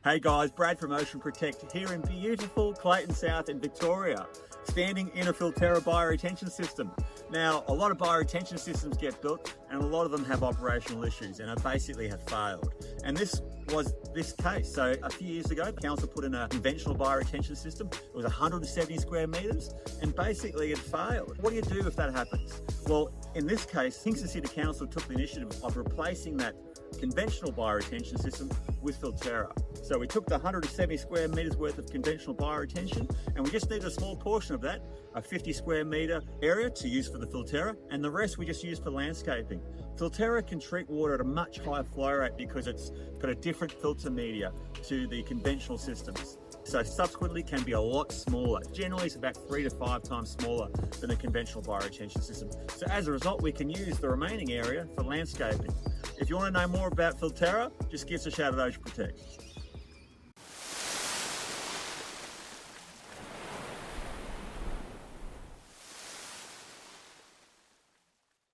Hey guys, Brad from Ocean Protect here in beautiful Clayton South in Victoria, standing in a Filterra bioretention system. Now, a lot of bioretention systems get built and a lot of them have operational issues and basically have failed. And this was this case. So a few years ago, the council put in a conventional bioretention system. It was 170 square metres and basically it failed. What do you do if that happens? Well, in this case, Kingston City Council took the initiative of replacing that conventional bioretention system with Filterra. So we took the 170 square metres worth of conventional bioretention and we just needed a small portion of that, a 50 square metre area to use for the Filterra, and the rest we just used for landscaping. Filterra can treat water at a much higher flow rate because it's got a different filter media to the conventional systems. So subsequently can be a lot smaller. Generally it's about 3 to 5 times smaller than a conventional bioretention system. So as a result, we can use the remaining area for landscaping. If you want to know more about Filterra, just give us a shout at Ocean Protect.